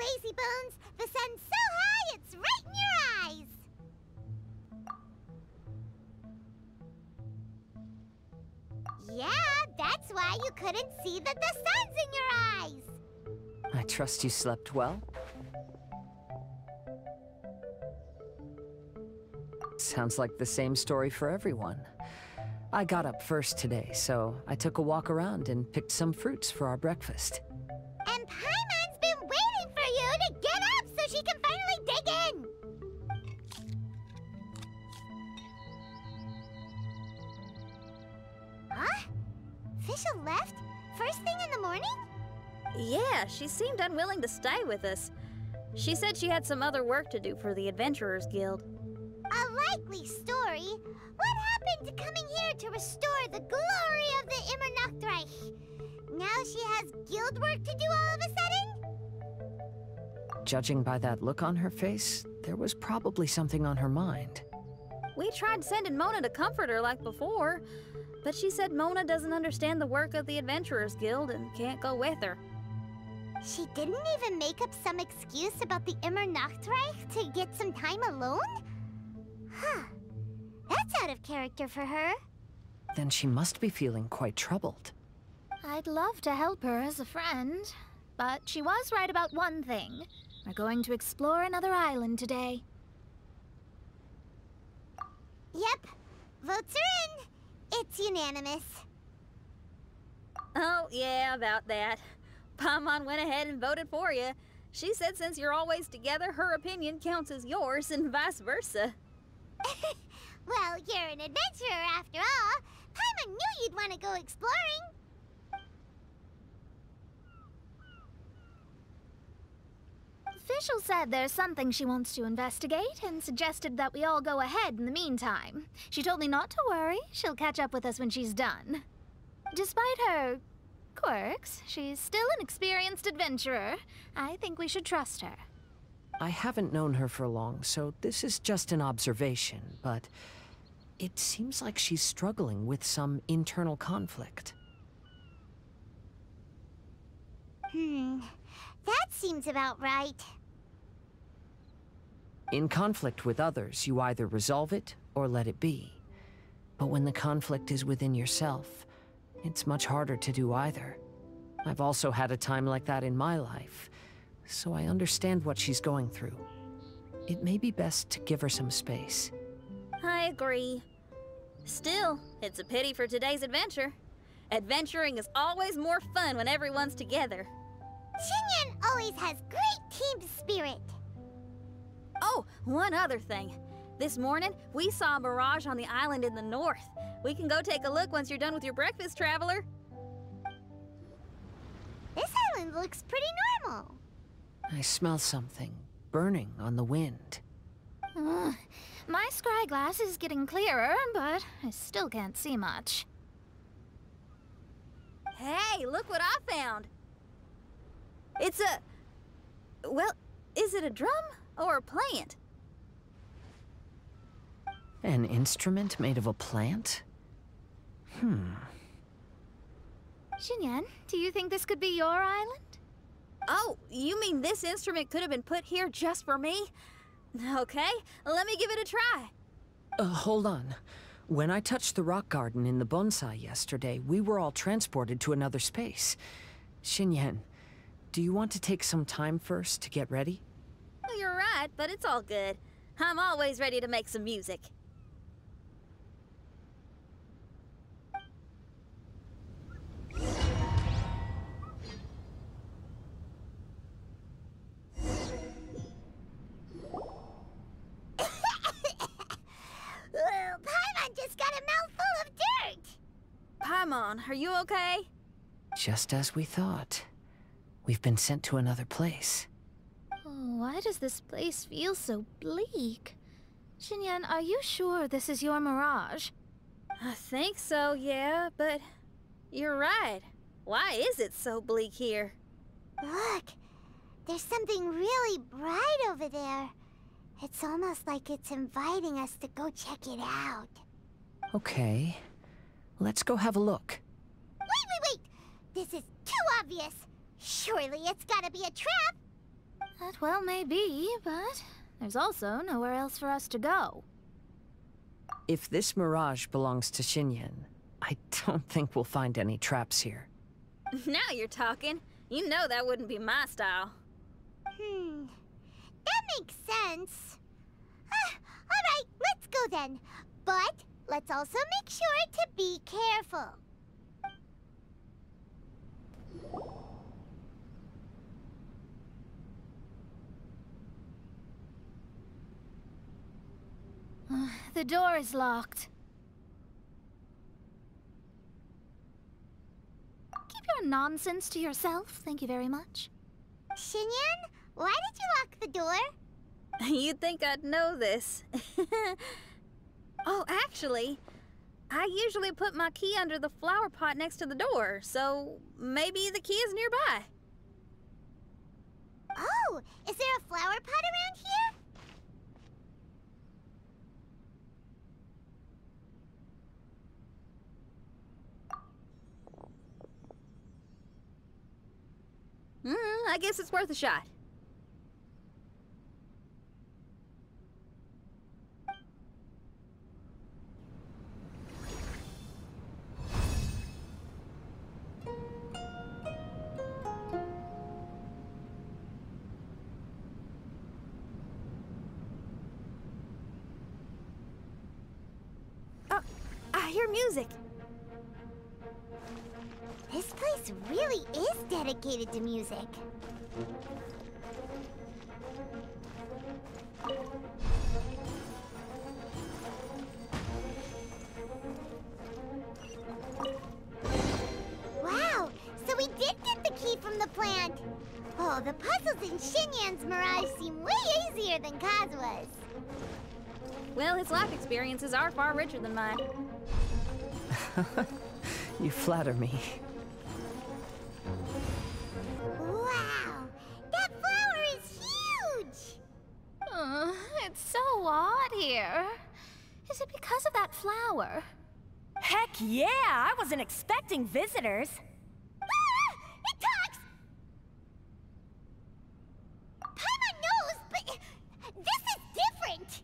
lazy bones. The sun's so high, it's right in your eyes. Yeah, that's why you couldn't see that the sun's in your eyes. I trust you slept well? Sounds like the same story for everyone. I got up first today, so I took a walk around and picked some fruits for our breakfast. And Paimon's been waiting for you to get up so she can finally dig in. Huh? Fisher left? First thing in the morning? Yeah, she seemed unwilling to stay with us. She said she had some other work to do for the Adventurers Guild. A likely story. What happened to coming here to restore the glory of the Immernachtreich? Now she has guild work to do all of a sudden? Judging by that look on her face, there was probably something on her mind. We tried sending Mona to comfort her like before, but she said Mona doesn't understand the work of the Adventurers Guild and can't go with her. She didn't even make up some excuse about the Immernachtreich to get some time alone? Huh. That's out of character for her. Then she must be feeling quite troubled. I'd love to help her as a friend, but she was right about one thing. We're going to explore another island today. Yep. Votes are in. It's unanimous. Oh, yeah, about that. Paimon went ahead and voted for you. She said since you're always together, her opinion counts as yours and vice versa. Well, you're an adventurer after all. Paimon knew you'd want to go exploring. Fischl said there's something she wants to investigate and suggested that we all go ahead in the meantime. She told me not to worry. She'll catch up with us when she's done. Despite her quirks, she's still an experienced adventurer. I think we should trust her. I haven't known her for long, so this is just an observation, but it seems like she's struggling with some internal conflict. That seems about right. In conflict with others, you either resolve it or let it be. But when the conflict is within yourself, it's much harder to do either. I've also had a time like that in my life, so I understand what she's going through. It may be best to give her some space. I agree. Still, it's a pity for today's adventure. Adventuring is always more fun when everyone's together. Xinyan always has great team spirit. Oh, one other thing. This morning, we saw a mirage on the island in the north. We can go take a look once you're done with your breakfast, traveler. This island looks pretty normal. I smell something burning on the wind. My scry glass is getting clearer, but I still can't see much. Hey, look what I found. It's a... well, is it a drum or a plant? An instrument made of a plant? Xinyan, do you think this could be your island? Oh, you mean this instrument could have been put here just for me? Okay, let me give it a try. Hold on. When I touched the rock garden in the bonsai yesterday, we were all transported to another space. Xinyan, do you want to take some time first to get ready? Well, you're right, but it's all good. I'm always ready to make some music. Paimon just got a mouthful of dirt. Paimon, are you okay? Just as we thought. We've been sent to another place. Oh, why does this place feel so bleak? Xinyan, are you sure this is your mirage? I think so, yeah, but you're right. Why is it so bleak here? Look, there's something really bright over there. It's almost like it's inviting us to go check it out. Okay. Let's go have a look. Wait! This is too obvious. Surely it's gotta be a trap. That well may be, but there's also nowhere else for us to go. If this mirage belongs to Xinyan, I don't think we'll find any traps here. Now you're talking. You know that wouldn't be my style. That makes sense. Alright, let's go then. But let's also make sure to be careful. The door is locked. Keep your nonsense to yourself, thank you very much. Xinyan, why did you lock the door? You'd think I'd know this. Oh, actually, I usually put my key under the flower pot next to the door, so maybe the key is nearby. Oh, is there a flower pot around here? I guess it's worth a shot. I hear music. This place really is dedicated to music. Wow, so we did get the key from the plant. Oh, the puzzles in Xinyan's Mirage seem way easier than Kazua's. Well, his life experiences are far richer than mine. You flatter me. Wow, that flower is huge! It's so odd here. Is it because of that flower? Heck yeah! I wasn't expecting visitors. Ah! It talks! Paimon knows, but this is different!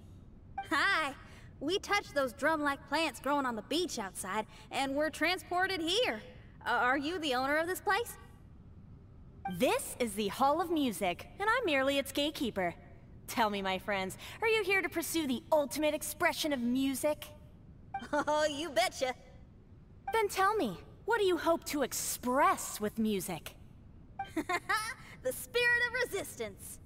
Hi! We touched those drum-like plants growing on the beach outside, and we're transported here. Are you the owner of this place? This is the Hall of Music, and I'm merely its gatekeeper. Tell me, my friends, are you here to pursue the ultimate expression of music? Oh, you betcha. Then tell me, what do you hope to express with music? The spirit of resistance.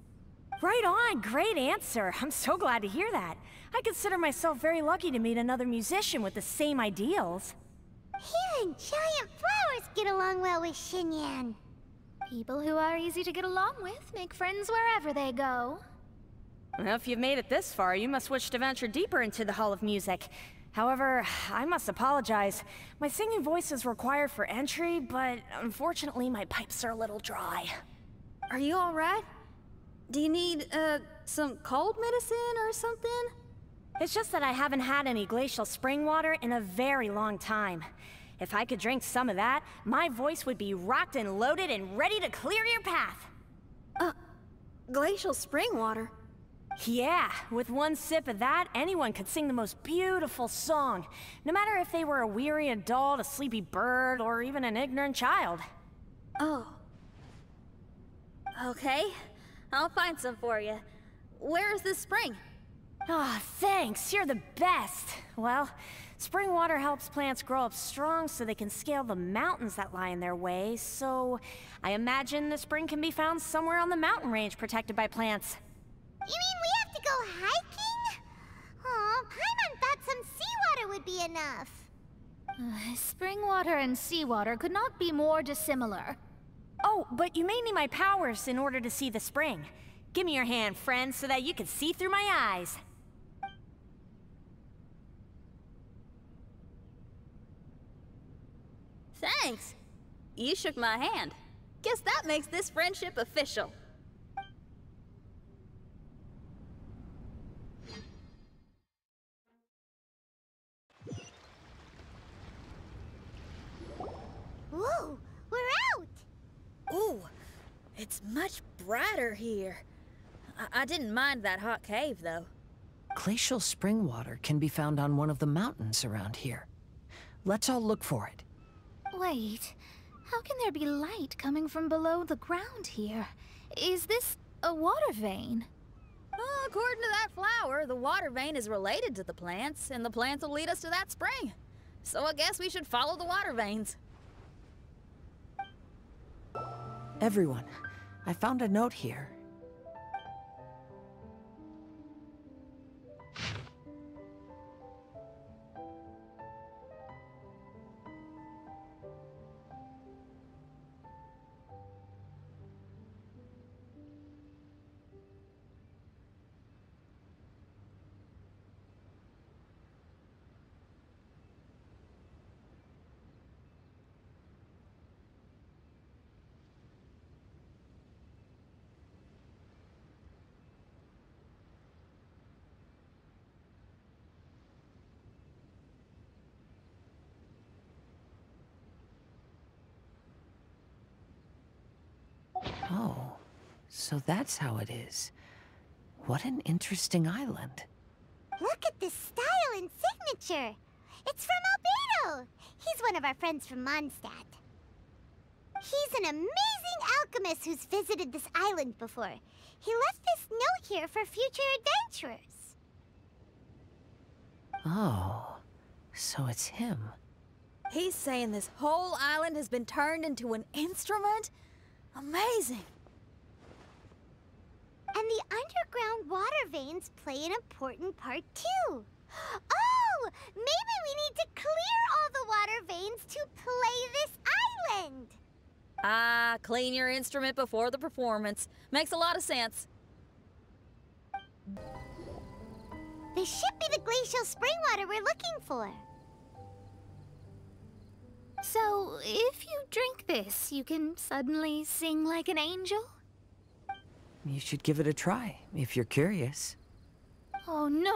Right on, great answer. I'm so glad to hear that. I consider myself very lucky to meet another musician with the same ideals. Even giant flowers get along well with Xinyan. People who are easy to get along with make friends wherever they go. Well, if you've made it this far, you must wish to venture deeper into the Hall of Music. However, I must apologize. My singing voice is required for entry, but unfortunately my pipes are a little dry. Are you all right? Do you need, some cold medicine or something? It's just that I haven't had any glacial spring water in a very long time. If I could drink some of that, my voice would be rocked and loaded and ready to clear your path. Glacial spring water? Yeah, with one sip of that, anyone could sing the most beautiful song, no matter if they were a weary adult, a sleepy bird, or even an ignorant child. Oh. Okay, I'll find some for you. Where is this spring? Ah, thanks, you're the best. Well, spring water helps plants grow up strong so they can scale the mountains that lie in their way, so I imagine the spring can be found somewhere on the mountain range protected by plants. You mean we have to go hiking? Aw, Paimon thought some seawater would be enough. Spring water and seawater could not be more dissimilar. Oh, but you may need my powers in order to see the spring. Give me your hand, friend, so that you can see through my eyes. Thanks. You shook my hand. Guess that makes this friendship official. Whoa, we're out! Ooh, it's much brighter here. I didn't mind that hot cave, though. Glacial spring water can be found on one of the mountains around here. Let's all look for it. Wait, how can there be light coming from below the ground here? Is this a water vein? Well, according to that flower, the water vein is related to the plants, and the plants will lead us to that spring. So I guess we should follow the water veins. Everyone, I found a note here. Oh, so that's how it is. What an interesting island. Look at this style and signature. It's from Albedo. He's one of our friends from Mondstadt. He's an amazing alchemist who's visited this island before. He left this note here for future adventurers. Oh, so it's him. He's saying this whole island has been turned into an instrument? Amazing! And the underground water veins play an important part too. Oh, maybe we need to clear all the water veins to play this island. Ah, clean your instrument before the performance. Makes a lot of sense. This should be the glacial spring water we're looking for. So, if you drink this, you can suddenly sing like an angel? You should give it a try, if you're curious. Oh, no.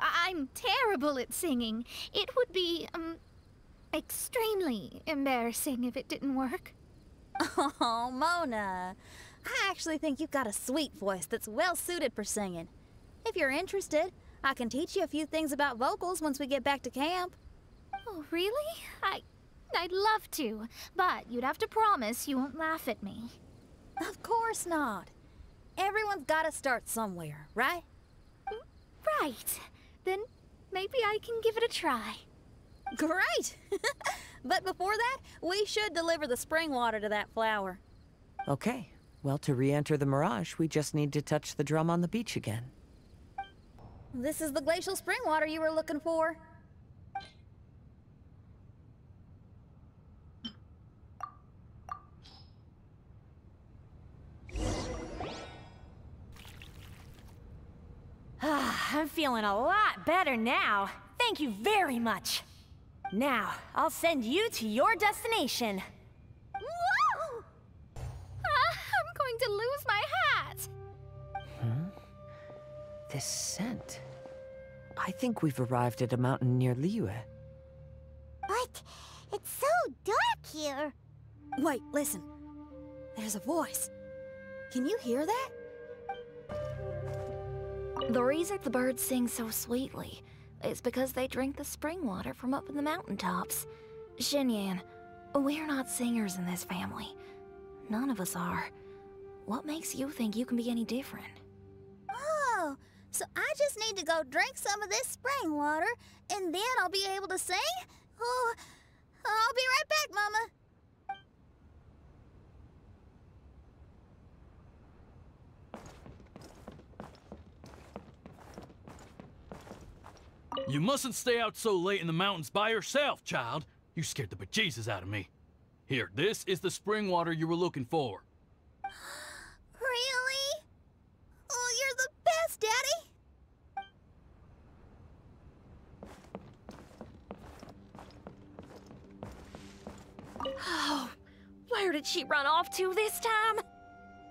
I'm terrible at singing. It would be, extremely embarrassing if it didn't work. Oh, Mona. I actually think you've got a sweet voice that's well suited for singing. If you're interested, I can teach you a few things about vocals once we get back to camp. Oh, really? I'd love to, but you'd have to promise you won't laugh at me. Of course not. Everyone's gotta start somewhere, right? Right. Then maybe I can give it a try. Great! But before that, we should deliver the spring water to that flower. Okay, well, to re-enter the mirage, we just need to touch the drum on the beach again. This is the glacial spring water you were looking for. I'm feeling a lot better now. Thank you very much. Now, I'll send you to your destination. Whoa! I'm going to lose my hat! This scent. I think we've arrived at a mountain near Liyue. But it's so dark here. Wait, listen. There's a voice. Can you hear that? The reason the birds sing so sweetly is because they drink the spring water from up in the mountaintops. Xinyan, we're not singers in this family. None of us are. What makes you think you can be any different? Oh, so I just need to go drink some of this spring water, and then I'll be able to sing? Oh, I'll be right back, Mama. You mustn't stay out so late in the mountains by yourself, child. You scared the bejesus out of me. Here, this is the spring water you were looking for. Really? Oh, you're the best, Daddy. Oh, where did she run off to this time?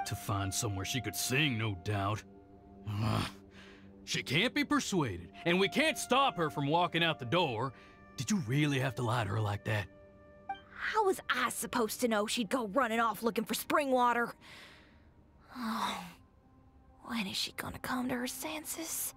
To find somewhere she could sing, no doubt. Ugh. She can't be persuaded, and we can't stop her from walking out the door. Did you really have to lie to her like that? How was I supposed to know she'd go running off looking for spring water? Oh, when is is she gonna come to her senses?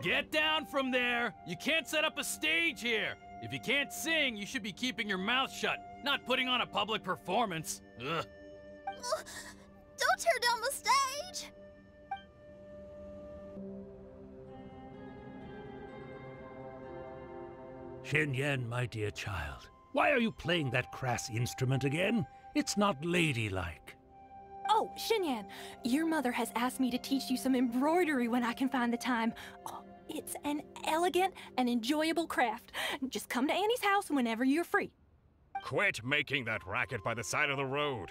Get down from there! You can't set up a stage here! If you can't sing, you should be keeping your mouth shut, not putting on a public performance. Ugh. Don't tear down the stage! Shen, my dear child, why are you playing that crass instrument again? It's not ladylike. Oh, Shen, your mother has asked me to teach you some embroidery when I can find the time. Oh, it's an elegant and enjoyable craft. Just come to Annie's house whenever you're free. Quit making that racket by the side of the road.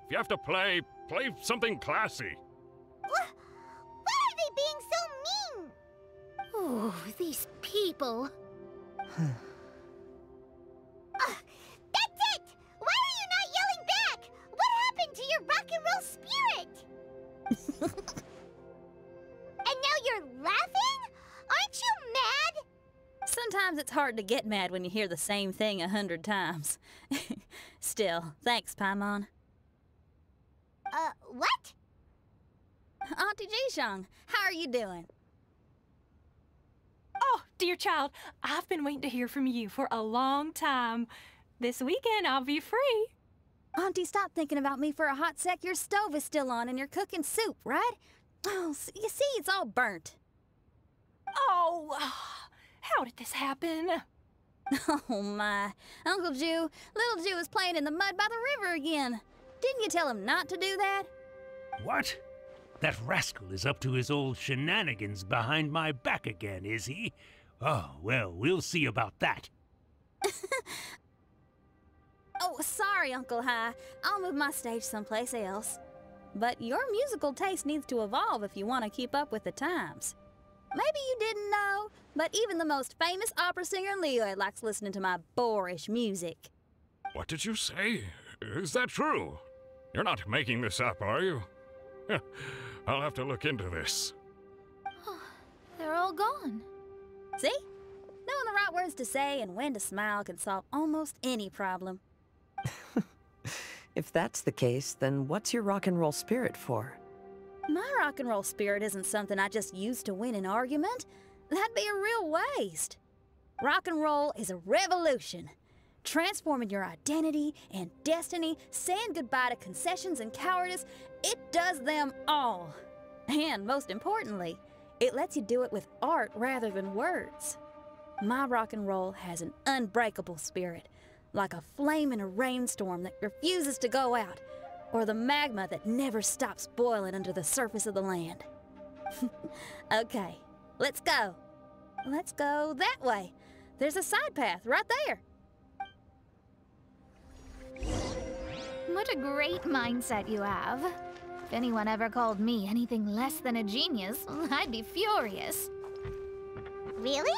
If you have to play something classy. Why are they being so mean? Oh, these people. That's it! Why are you not yelling back? What happened to your rock and roll spirit? And now you're laughing? Aren't you mad? Sometimes it's hard to get mad when you hear the same thing 100 times. Still, thanks, Paimon. What? Auntie Jishang, how are you doing? Oh, dear child, I've been waiting to hear from you for a long time. This weekend, I'll be free. Auntie, stop thinking about me for a hot sec. Your stove is still on and you're cooking soup, right? Oh, you see, it's all burnt. Oh, how did this happen? Oh, my. Uncle Jew, little Jew is playing in the mud by the river again. Didn't you tell him not to do that? What? That rascal is up to his old shenanigans behind my back again, is he? Oh, well, we'll see about that. Oh, sorry, Uncle High. I'll move my stage someplace else. But your musical taste needs to evolve if you want to keep up with the times. Maybe you didn't know, but even the most famous opera singer Leo likes listening to my boorish music. What did you say? Is that true? You're not making this up, are you? I'll have to look into this. They're all gone. See? Knowing the right words to say and when to smile can solve almost any problem. If that's the case, then what's your rock and roll spirit for? My rock and roll spirit isn't something I just use to win an argument. That'd be a real waste. Rock and roll is a revolution. Transforming your identity and destiny, saying goodbye to concessions and cowardice, it does them all. And most importantly, it lets you do it with art rather than words. My rock and roll has an unbreakable spirit, like a flame in a rainstorm that refuses to go out, or the magma that never stops boiling under the surface of the land. Okay, let's go. Let's go that way. There's a side path right there. What a great mindset you have. If anyone ever called me anything less than a genius, I'd be furious. Really?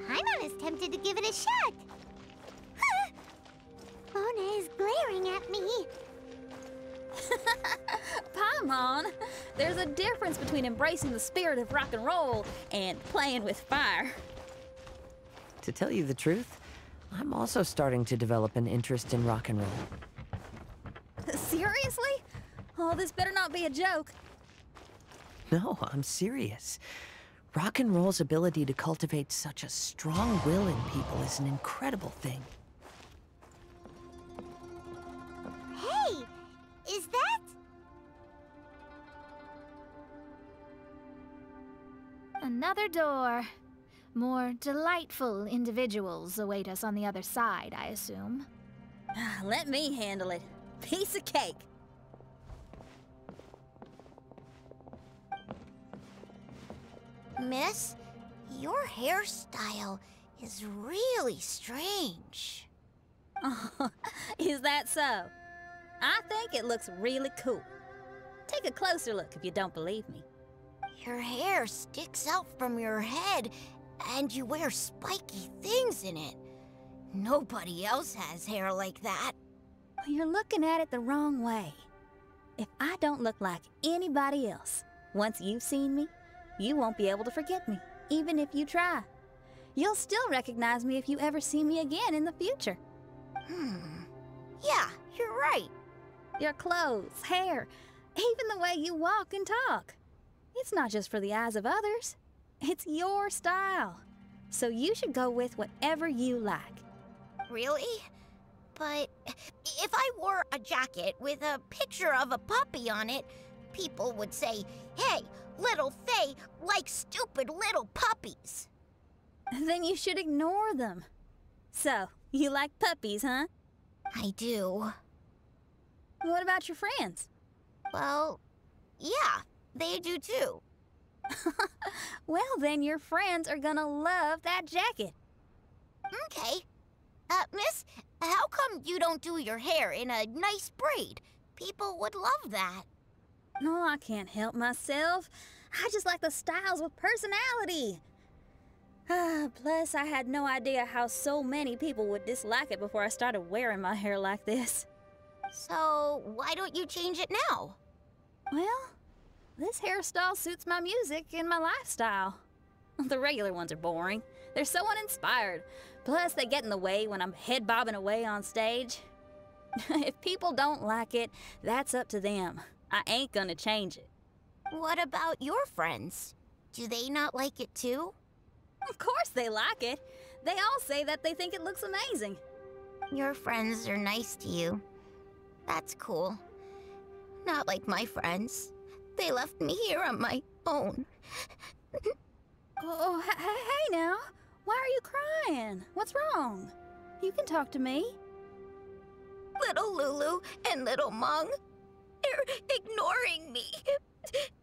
Paimon is tempted to give it a shot. Mona is glaring at me. Paimon, there's a difference between embracing the spirit of rock and roll and playing with fire. To tell you the truth, I'm also starting to develop an interest in rock and roll. Seriously? Oh, this better not be a joke. No, I'm serious. Rock and roll's ability to cultivate such a strong will in people is an incredible thing. Hey, is that? Another door. More delightful individuals await us on the other side, I assume. Let me handle it. Piece of cake. Miss, your hairstyle is really strange. Oh, is that so? I think it looks really cool. Take a closer look if you don't believe me. Your hair sticks out from your head, and you wear spiky things in it. Nobody else has hair like that. You're looking at it the wrong way. If I don't look like anybody else, once you've seen me, you won't be able to forget me, even if you try. You'll still recognize me if you ever see me again in the future. Yeah, you're right. Your clothes, hair, even the way you walk and talk. It's not just for the eyes of others. It's your style. So you should go with whatever you like. Really? But if I wore a jacket with a picture of a puppy on it, people would say, "Hey, little Faye likes stupid little puppies." Then you should ignore them. So, you like puppies, huh? I do. What about your friends? Well, yeah, they do too. Well, then your friends are gonna love that jacket. Okay. Miss, how come you don't do your hair in a nice braid? People would love that. No, I can't help myself. I just like the styles with personality. Plus, I had no idea how so many people would dislike it before I started wearing my hair like this. So, why don't you change it now? Well, this hairstyle suits my music and my lifestyle. The regular ones are boring. They're so uninspired. Plus, they get in the way when I'm head bobbing away on stage. If people don't like it, that's up to them. I ain't gonna change it. What about your friends? Do they not like it too? Of course they like it. They all say that they think it looks amazing. Your friends are nice to you. That's cool. Not like my friends. They left me here on my own. Oh, hey now. Why are you crying? What's wrong? You can talk to me. Little Lulu and little Mung, they're ignoring me.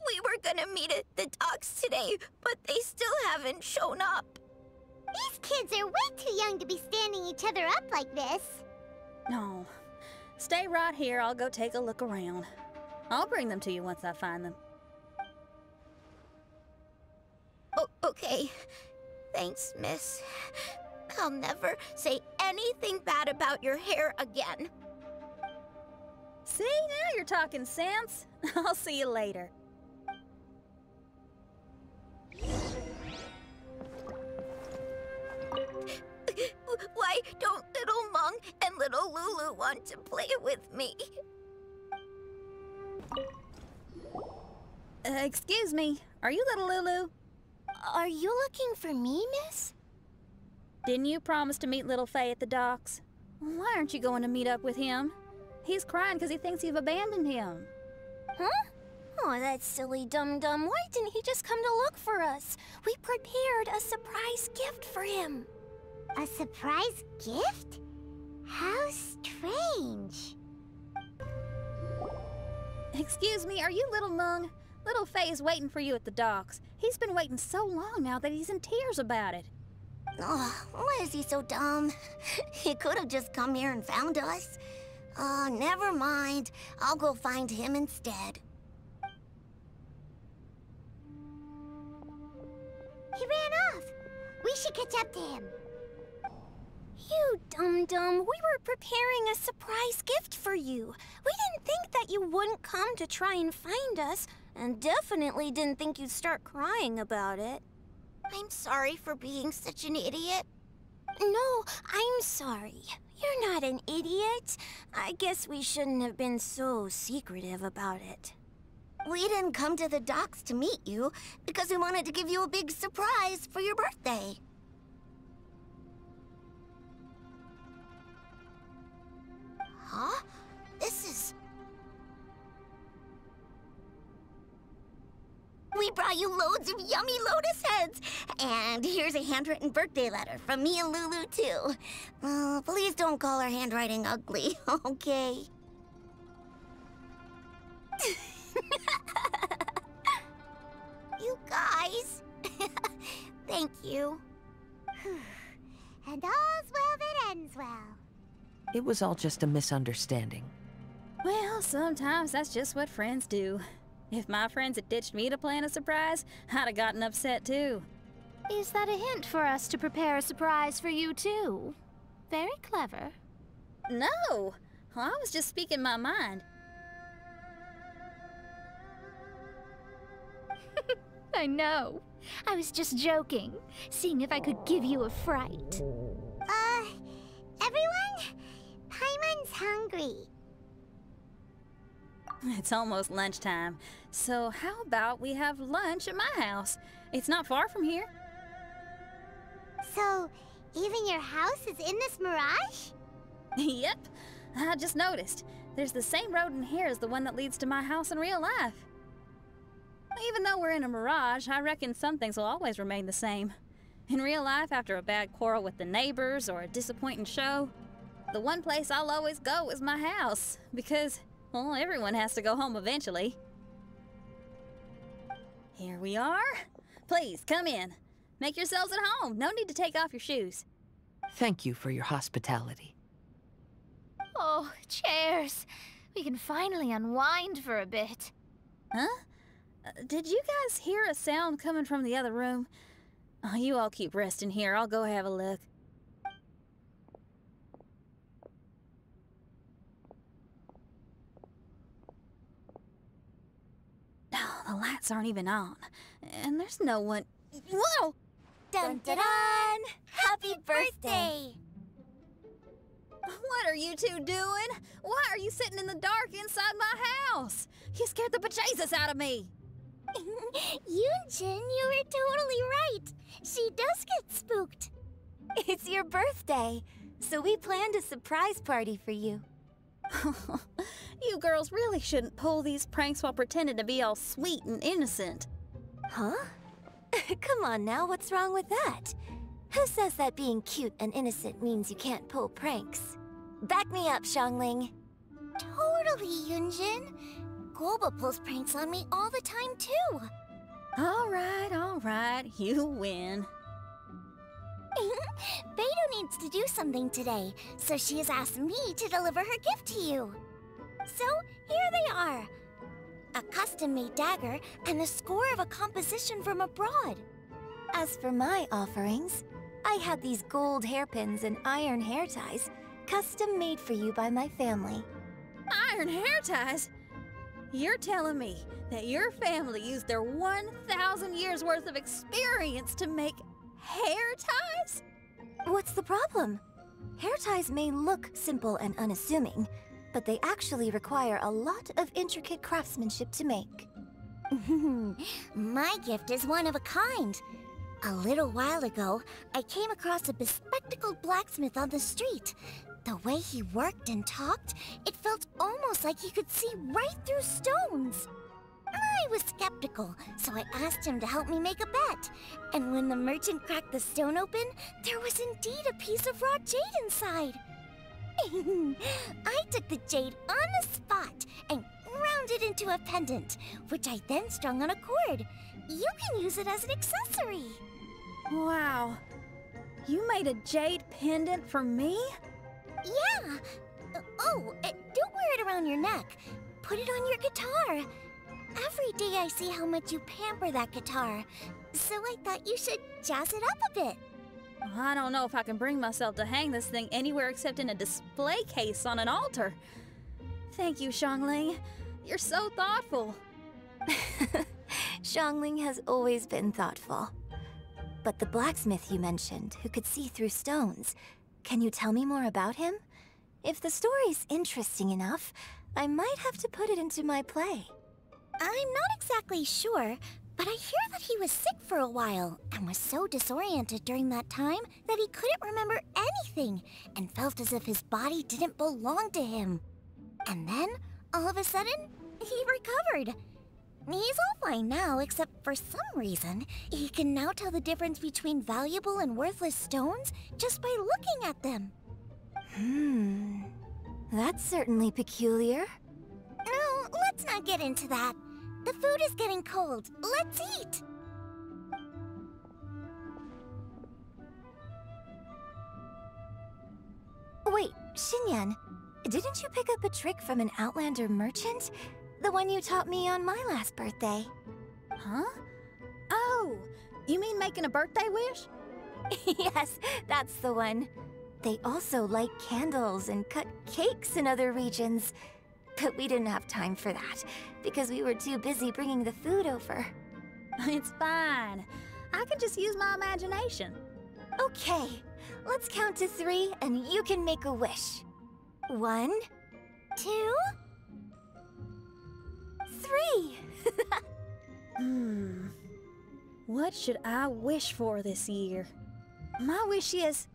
We were gonna meet at the docks today, but they still haven't shown up. These kids are way too young to be standing each other up like this. No. Stay right here. I'll go take a look around. I'll bring them to you once I find them. Oh, okay. Thanks, miss. I'll never say anything bad about your hair again. See, now you're talking sense. I'll see you later. Why don't little Mung and little Lulu want to play with me? Excuse me. Are you little Lulu? Are you looking for me, miss? Didn't you promise to meet little Faye at the docks? Why aren't you going to meet up with him? He's crying because he thinks you've abandoned him. Huh? Oh, that silly dum-dum. Why didn't he just come to look for us? We prepared a surprise gift for him. A surprise gift? How strange. Excuse me, are you little Mung? Little Faye is waiting for you at the docks. He's been waiting so long now that he's in tears about it. Oh, why is he so dumb? He could have just come here and found us. Oh, never mind. I'll go find him instead. He ran off. We should catch up to him. You dum-dum. We were preparing a surprise gift for you. We didn't think that you wouldn't come to try and find us, and definitely didn't think you'd start crying about it. I'm sorry for being such an idiot. No, I'm sorry. You're not an idiot. I guess we shouldn't have been so secretive about it. We didn't come to the docks to meet you because we wanted to give you a big surprise for your birthday. Huh? This is... We brought you loads of yummy lotus heads. And here's a handwritten birthday letter from me and Lulu, too. Please don't call our handwriting ugly, okay? You guys. Thank you. And all's well that ends well. It was all just a misunderstanding. Well, sometimes that's just what friends do. If my friends had ditched me to plan a surprise, I'd have gotten upset too. Is that a hint for us to prepare a surprise for you too? Very clever. No! I was just speaking my mind. I know. I was just joking, seeing if I could give you a fright. Everyone? Paimon's hungry. It's almost lunchtime, so how about we have lunch at my house? It's not far from here. So, even your house is in this mirage? Yep, I just noticed. There's the same road in here as the one that leads to my house in real life. Even though we're in a mirage, I reckon some things will always remain the same. In real life, after a bad quarrel with the neighbors or a disappointing show, the one place I'll always go is my house, because, well, everyone has to go home eventually. Here we are. Please, come in. Make yourselves at home. No need to take off your shoes. Thank you for your hospitality. Oh, chairs. We can finally unwind for a bit. Huh? Did you guys hear a sound coming from the other room? Oh, you all keep resting here. I'll go have a look. Oh, the lights aren't even on. And there's no one... Whoa! Dun dun dun! Happy birthday! What are you two doing? Why are you sitting in the dark inside my house? You scared the bejesus out of me. Yunjin, you were totally right. She does get spooked. It's your birthday, so we planned a surprise party for you. You girls really shouldn't pull these pranks while pretending to be all sweet and innocent. Huh? Come on now, what's wrong with that? Who says that being cute and innocent means you can't pull pranks? Back me up, Xiangling. Totally, Yunjin. Guoba pulls pranks on me all the time, too. All right, you win. Beidou needs to do something today, so she has asked me to deliver her gift to you. So, here they are. A custom-made dagger and the score of a composition from abroad. As for my offerings, I had these gold hairpins and iron hair ties, custom made for you by my family. Iron hair ties? You're telling me that your family used their 1,000 years worth of experience to make hair ties? What's the problem? Hair ties may look simple and unassuming, but they actually require a lot of intricate craftsmanship to make. My gift is one of a kind. A little while ago, I came across a bespectacled blacksmith on the street. The way he worked and talked, it felt almost like he could see right through stones. I was skeptical, so I asked him to help me make a bet. And when the merchant cracked the stone open, there was indeed a piece of raw jade inside. I took the jade on the spot and ground it into a pendant, which I then strung on a cord. You can use it as an accessory. Wow. You made a jade pendant for me? Yeah. Don't wear it around your neck. Put it on your guitar. Every day I see how much you pamper that guitar, so I thought you should jazz it up a bit. I don't know if I can bring myself to hang this thing anywhere except in a display case on an altar. Thank you, Xiangling. You're so thoughtful. Xiangling has always been thoughtful. But the blacksmith you mentioned, who could see through stones, can you tell me more about him? If the story's interesting enough, I might have to put it into my play. I'm not exactly sure, but I hear that he was sick for a while and was so disoriented during that time that he couldn't remember anything and felt as if his body didn't belong to him. And then, all of a sudden, he recovered. He's all fine now, except for some reason, he can now tell the difference between valuable and worthless stones just by looking at them. That's certainly peculiar. No, let's not get into that. The food is getting cold. Let's eat! Wait, Xinyan, didn't you pick up a trick from an Outlander merchant? The one you taught me on my last birthday. Huh? Oh, you mean making a birthday wish? Yes, that's the one. They also light candles and cut cakes in other regions. But we didn't have time for that, because we were too busy bringing the food over. It's fine. I can just use my imagination. Okay, let's count to 3 and you can make a wish. 1, 2, 3. What should I wish for this year? My wish is...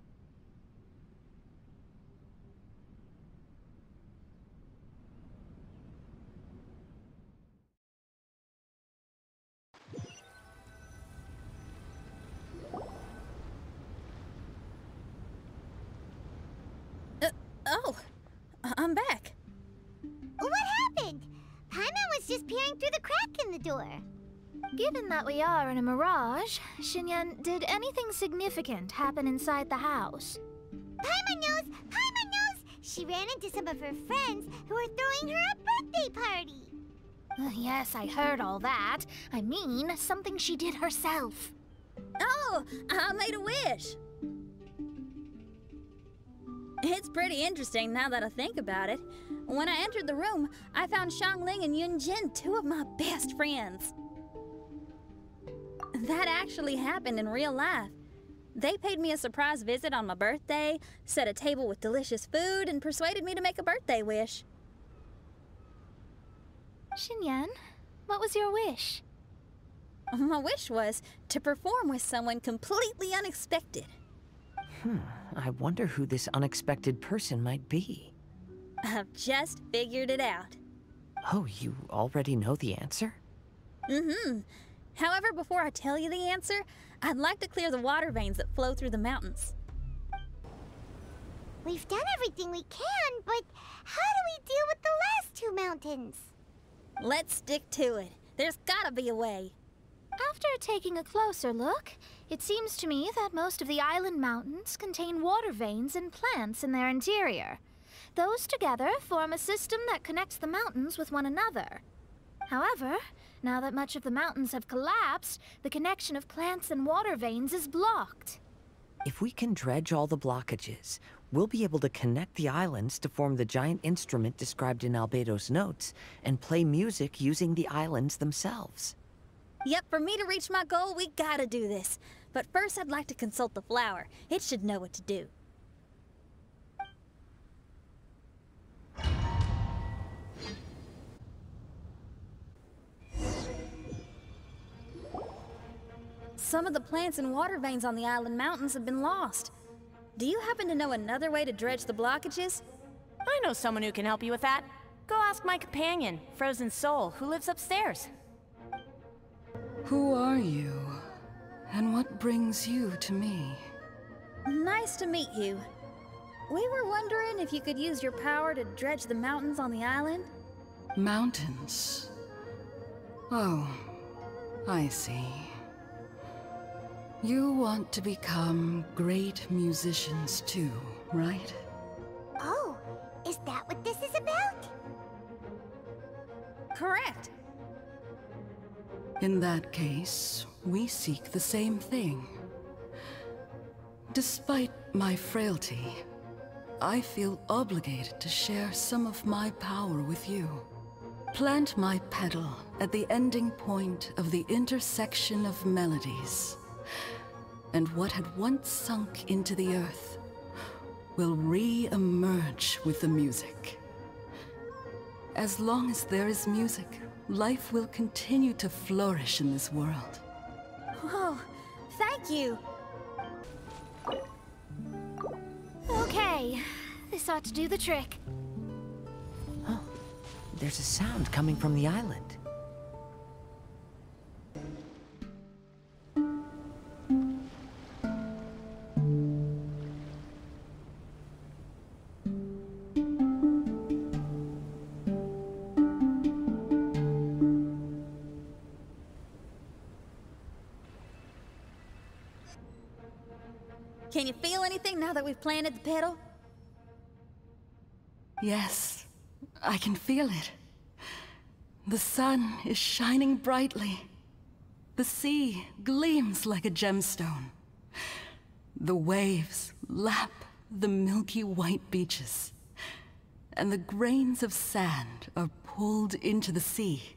Oh, I'm back. What happened? Paimon was just peering through the crack in the door. Given that we are in a mirage, Xinyan, did anything significant happen inside the house? Paimon knows! Paimon knows! She ran into some of her friends who were throwing her a birthday party. Yes, I heard all that. I mean, something she did herself. Oh, I made a wish. It's pretty interesting now that I think about it. When I entered the room, I found Xiangling and Yunjin, 2 of my best friends. That actually happened in real life. They paid me a surprise visit on my birthday, set a table with delicious food, and persuaded me to make a birthday wish. Xinyan, what was your wish? My wish was to perform with someone completely unexpected. I wonder who this unexpected person might be. I've just figured it out. Oh, you already know the answer? However, before I tell you the answer, I'd like to clear the water veins that flow through the mountains. We've done everything we can, but how do we deal with the last 2 mountains? Let's stick to it. There's gotta be a way. After taking a closer look, it seems to me that most of the island mountains contain water veins and plants in their interior. Those together form a system that connects the mountains with one another. However, now that much of the mountains have collapsed, the connection of plants and water veins is blocked. If we can dredge all the blockages, we'll be able to connect the islands to form the giant instrument described in Albedo's notes and play music using the islands themselves. Yep, for me to reach my goal, we gotta do this. But first, I'd like to consult the flower. It should know what to do. Some of the plants and water veins on the island mountains have been lost. Do you happen to know another way to dredge the blockages? I know someone who can help you with that. Go ask my companion, Frozen Soul, who lives upstairs. Who are you? And what brings you to me? Nice to meet you. We were wondering if you could use your power to dredge the mountains on the island? Mountains? Oh, I see. You want to become great musicians too, right? Oh, is that what this is about? Correct. In that case, we seek the same thing. Despite my frailty, I feel obligated to share some of my power with you. Plant my petal at the ending point of the intersection of melodies, and what had once sunk into the earth will re-emerge with the music. As long as there is music, life will continue to flourish in this world. Whoa, thank you. Okay, this ought to do the trick. Oh, there's a sound coming from the island. Can you feel anything now that we've planted the petal? Yes, I can feel it. The sun is shining brightly. The sea gleams like a gemstone. The waves lap the milky white beaches. And the grains of sand are pulled into the sea,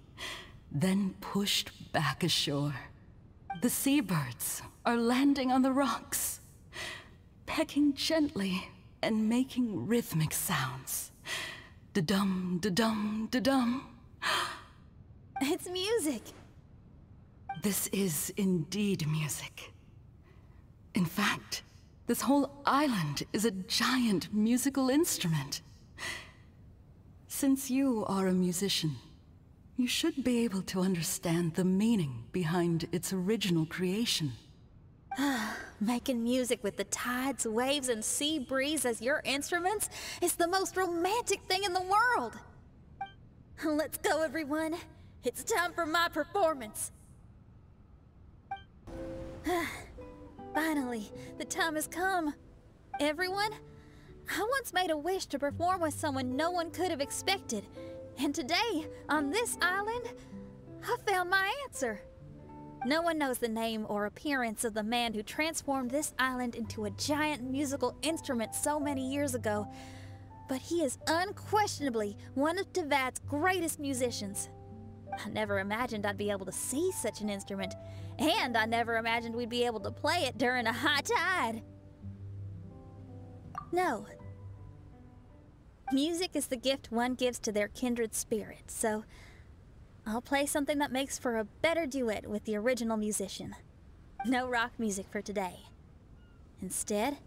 then pushed back ashore. The seabirds are landing on the rocks, pecking gently and making rhythmic sounds. Da-dum, da-dum, da-dum. It's music. This is indeed music. In fact, this whole island is a giant musical instrument. Since you are a musician, you should be able to understand the meaning behind its original creation. Making music with the tides, waves, and sea breeze as your instruments is the most romantic thing in the world. Let's go, everyone. It's time for my performance. Finally, the time has come. Everyone, I once made a wish to perform with someone no one could have expected. And today, on this island, I found my answer. No one knows the name or appearance of the man who transformed this island into a giant musical instrument so many years ago, but he is unquestionably one of Teyvat's greatest musicians. I never imagined I'd be able to see such an instrument, and I never imagined we'd be able to play it during a high tide. No. Music is the gift one gives to their kindred spirit, so I'll play something that makes for a better duet with the original musician. No rock music for today. Instead,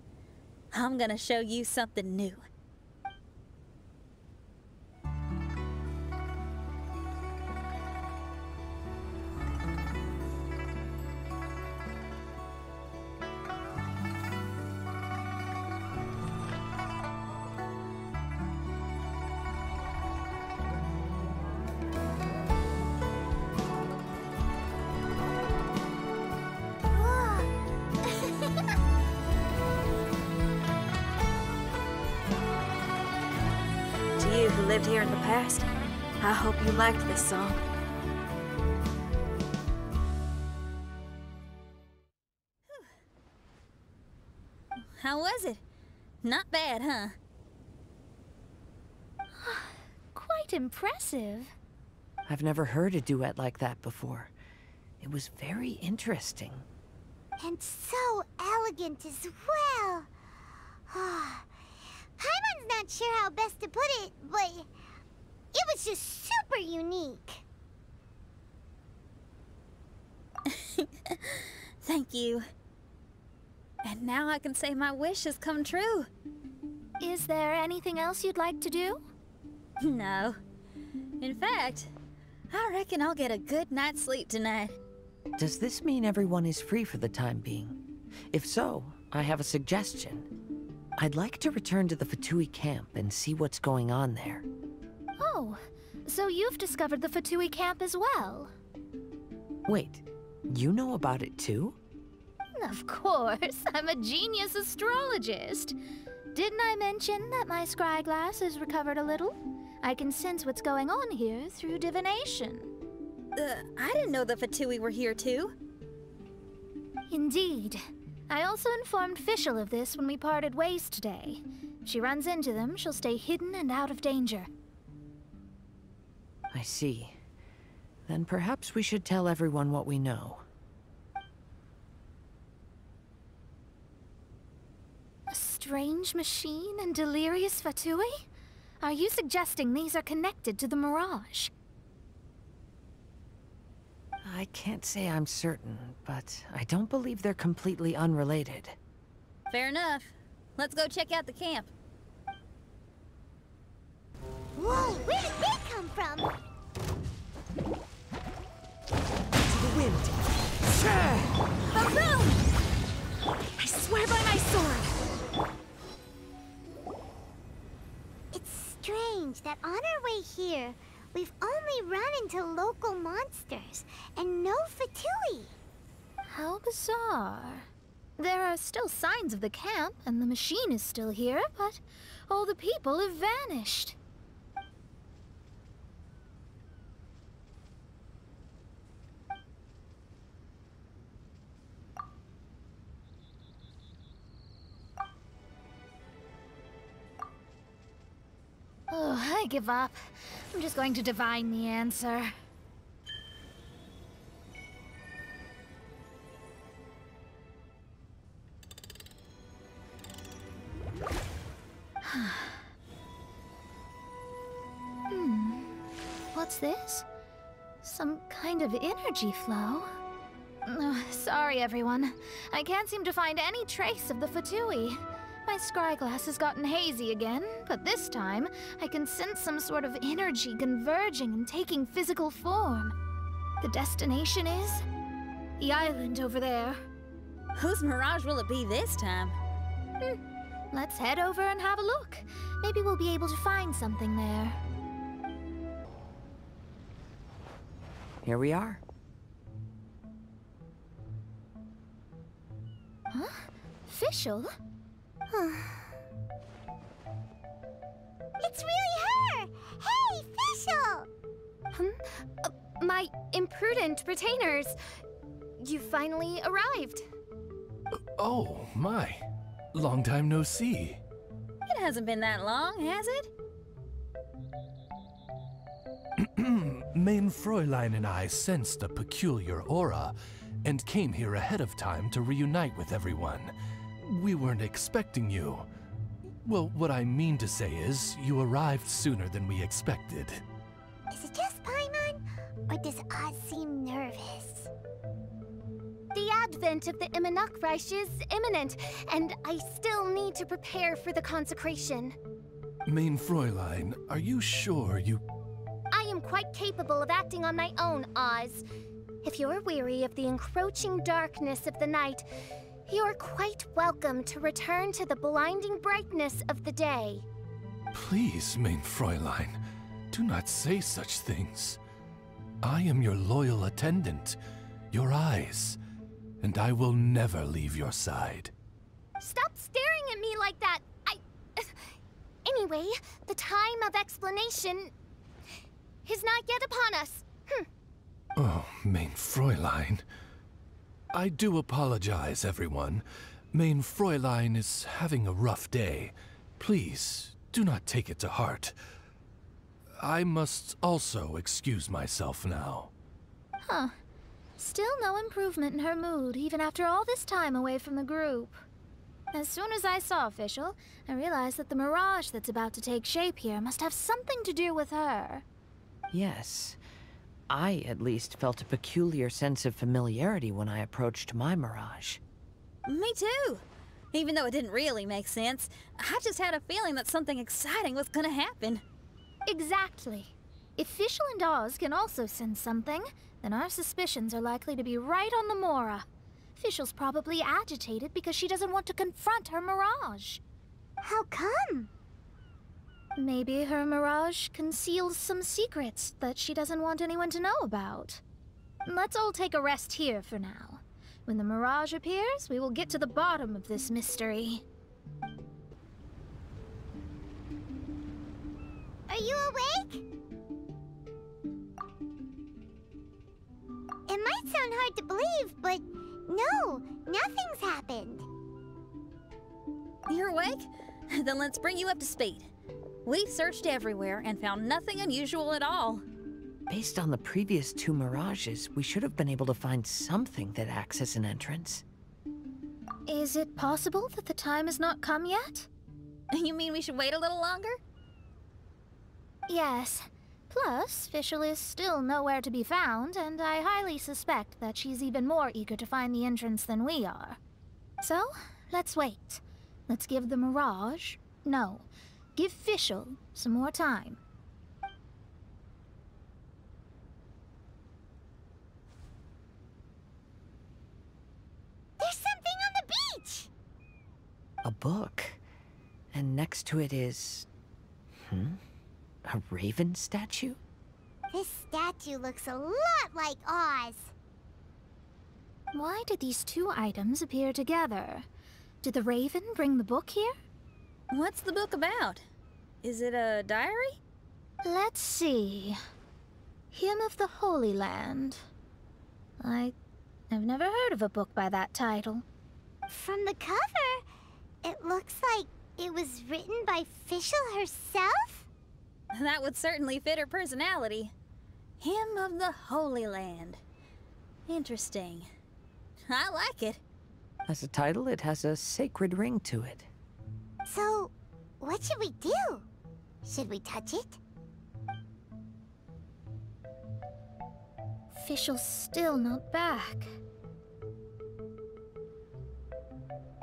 I'm gonna show you something new. You who lived here in the past, I hope you liked this song. How was it? Not bad, huh? Quite impressive. I've never heard a duet like that before. It was very interesting. And so elegant as well. Paimon's not sure how best to put it, but it was just super unique. Thank you. And now I can say my wish has come true. Is there anything else you'd like to do? No. In fact, I reckon I'll get a good night's sleep tonight. Does this mean everyone is free for the time being? If so, I have a suggestion. I'd like to return to the Fatui camp and see what's going on there. Oh, so you've discovered the Fatui camp as well? Wait, you know about it too? Of course, I'm a genius astrologist. Didn't I mention that my scry glass has recovered a little? I can sense what's going on here through divination. I didn't know the Fatui were here too. Indeed. I also informed Fischl of this when we parted ways today. If she runs into them, she'll stay hidden and out of danger. I see. Then perhaps we should tell everyone what we know. A strange machine and delirious Fatui? Are you suggesting these are connected to the Mirage? I can't say I'm certain, but I don't believe they're completely unrelated. Fair enough. Let's go check out the camp. Whoa, where did they come from? To the wind! A room! I swear by my sword! It's strange that on our way here, we've only run into local monsters and no Fatui. How bizarre. There are still signs of the camp, and the machine is still here, but all the people have vanished. Oh, I give up. I'm just going to divine the answer. What's this? Some kind of energy flow? Sorry, everyone. I can't seem to find any trace of the Fatui. My scryglass has gotten hazy again, but this time I can sense some sort of energy converging and taking physical form. The destination is the island over there. Whose mirage will it be this time? Let's head over and have a look. Maybe we'll be able to find something there. Here we are. Huh? Fischl? It's really her! Hey, Fischl! My imprudent retainers. You finally arrived. Oh, my. Long time no see. It hasn't been that long, has it? Main Fräulein and I sensed a peculiar aura and came here ahead of time to reunite with everyone. We weren't expecting you. Well, what I mean to say is, you arrived sooner than we expected. Is it just Paimon? Or does Oz seem nervous? The advent of the Immunachreich is imminent, and I still need to prepare for the consecration. Main Fräulein, are you sure you... I am quite capable of acting on my own, Oz. If you're weary of the encroaching darkness of the night, you're quite welcome to return to the blinding brightness of the day. Please, Main Fräulein, do not say such things. I am your loyal attendant, your eyes, and I will never leave your side. Stop staring at me like that! Anyway, the time of explanation is not yet upon us. Oh, Main Fräulein. I do apologize, everyone. Main Fräulein is having a rough day. Please, do not take it to heart. I must also excuse myself now. Huh. Still no improvement in her mood, even after all this time away from the group. As soon as I saw Fischl, I realized that the mirage that's about to take shape here must have something to do with her. Yes. I, at least, felt a peculiar sense of familiarity when I approached my mirage. Me too. Even though it didn't really make sense, I just had a feeling that something exciting was gonna happen. Exactly. If Fischl and Oz can also sense something, then our suspicions are likely to be right on the Mora. Fischl's probably agitated because she doesn't want to confront her mirage. How come? Maybe her mirage conceals some secrets that she doesn't want anyone to know about. Let's all take a rest here for now. When the mirage appears, we will get to the bottom of this mystery. Are you awake? It might sound hard to believe, but no, nothing's happened. You're awake? Then let's bring you up to speed. We've searched everywhere and found nothing unusual at all. Based on the previous two mirages, we should have been able to find something that acts as an entrance. Is it possible that the time has not come yet? You mean we should wait a little longer? Yes. Plus, Fischl is still nowhere to be found, and I highly suspect that she's even more eager to find the entrance than we are. So, let's wait. Let's give the mirage... No. Give Fischl some more time. There's something on the beach! A book. And next to it is... A raven statue? This statue looks a lot like Oz. Why did these two items appear together? Did the raven bring the book here? What's the book about? Is it a diary? Let's see. Hymn of the Holy Land. I've never heard of a book by that title. From the cover, it looks like it was written by Fischl herself? That would certainly fit her personality. Hymn of the Holy Land. Interesting. I like it. As a title, it has a sacred ring to it. So, What should we do? Should we touch it? Fischl's still not back.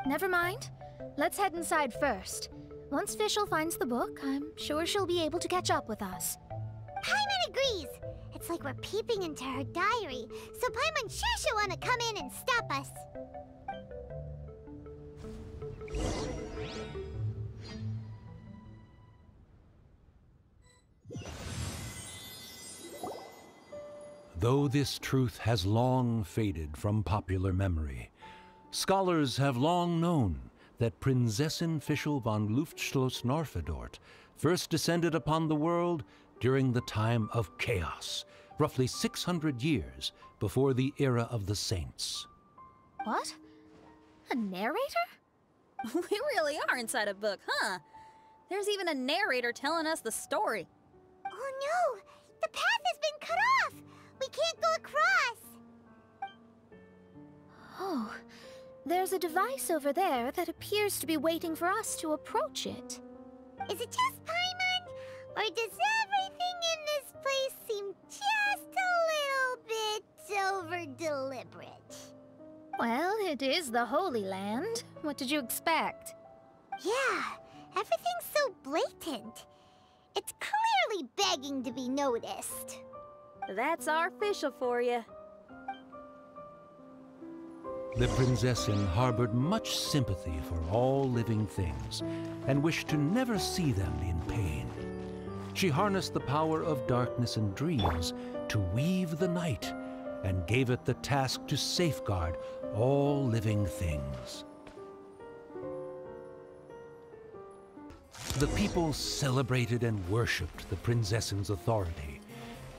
Never mind. Let's head inside first. Once Fischl finds the book, I'm sure she'll be able to catch up with us. Paimon agrees! It's like we're peeping into her diary, so Paimon sure she'll want to come in and stop us. Though this truth has long faded from popular memory, scholars have long known that Prinzessin Fischl von Luftschloss-Norfedort first descended upon the world during the time of chaos, roughly 600 years before the era of the saints. What? A narrator? We really are inside a book, huh? There's even a narrator telling us the story. Oh no! The path has been cut off! We can't go across! Oh, there's a device over there that appears to be waiting for us to approach it. Is it just Paimon? Or does everything in this place seem just a little bit over-deliberate? Well, it is the Holy Land. What did you expect? Yeah, everything's so blatant. It's clearly begging to be noticed. That's our Fischl for you. The Prinzessin harbored much sympathy for all living things and wished to never see them in pain. She harnessed the power of darkness and dreams to weave the night and gave it the task to safeguard all living things. The people celebrated and worshipped the Prinzessin's authority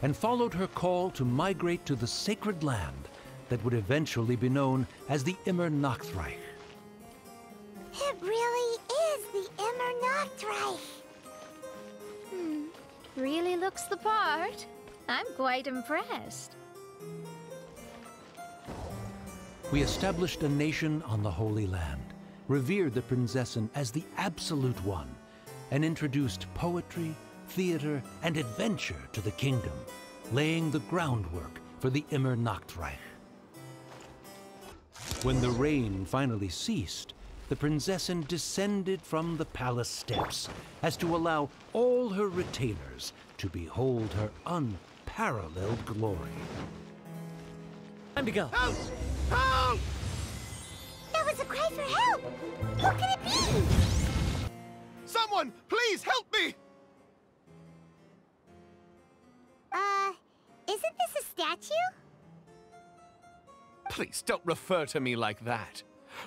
and followed her call to migrate to the sacred land that would eventually be known as the Immer Nachtreich. It really is the Immer Nachtreich. Really looks the part. I'm quite impressed. We established a nation on the Holy Land, revered the Prinzessin as the absolute one, and introduced poetry, theater, and adventure to the kingdom, laying the groundwork for the Immer Nachtreich. When the rain finally ceased, the Prinzessin descended from the palace steps as to allow all her retainers to behold her unparalleled glory. Time to go. Help! Help! That was a cry for help! Who could it be? Someone, please help me! Isn't this a statue? Please don't refer to me like that.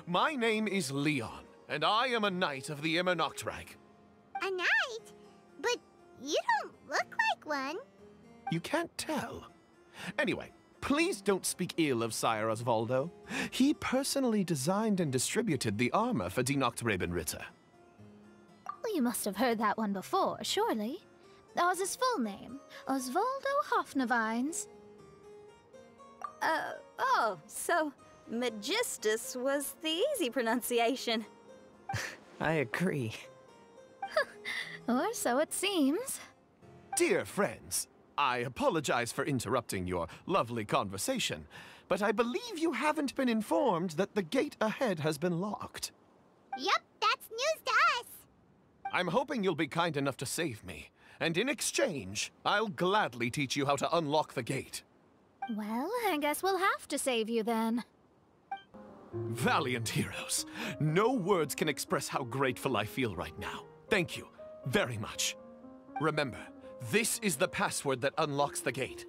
My name is Leon, and I am a knight of the Immer Nachtreich. A knight? But you don't look like one. You can't tell. Anyway, please don't speak ill of Sire Osvaldo. He personally designed and distributed the armor for Die Nachtrebenritter. Well, you must have heard that one before, surely. Oz's full name, Osvaldo Hofnevines. Oh, so Magistus was the easy pronunciation. I agree. Or so it seems. Dear friends, I apologize for interrupting your lovely conversation, but I believe you haven't been informed that the gate ahead has been locked. Yup, that's news to us. I'm hoping you'll be kind enough to save me, and in exchange, I'll gladly teach you how to unlock the gate. Well, I guess we'll have to save you then. Valiant heroes. No words can express how grateful I feel right now. Thank you very much. Remember, this is the password that unlocks the gate.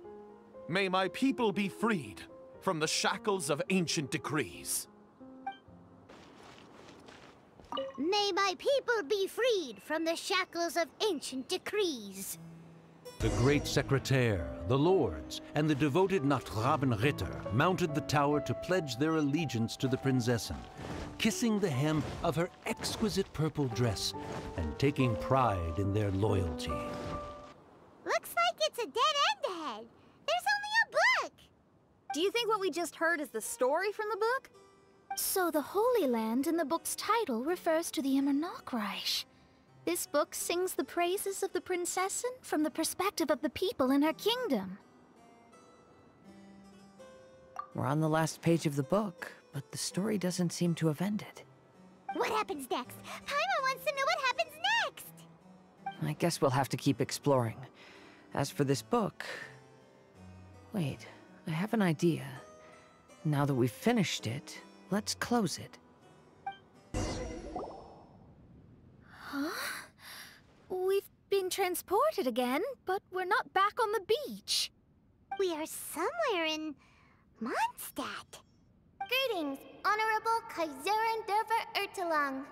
May my people be freed from the shackles of ancient decrees. May my people be freed from the shackles of ancient decrees. The great secretaire, the lords, and the devoted Nachtrebenritter mounted the tower to pledge their allegiance to the Prinzessin, kissing the hem of her exquisite purple dress and taking pride in their loyalty. Looks like it's a dead end ahead. There's only a book. Do you think what we just heard is the story from the book? So the Holy Land in the book's title refers to the Immer Nachtreich. This book sings the praises of the Prinzessin from the perspective of the people in her kingdom. We're on the last page of the book, but the story doesn't seem to have ended. What happens next? Paimon wants to know what happens next! I guess we'll have to keep exploring. As for this book... Wait, I have an idea. Now that we've finished it, let's close it. Huh? We've been transported again, but we're not back on the beach. We are somewhere in Mondstadt. Greetings, Honorable Kaiserin Derver Ertelang.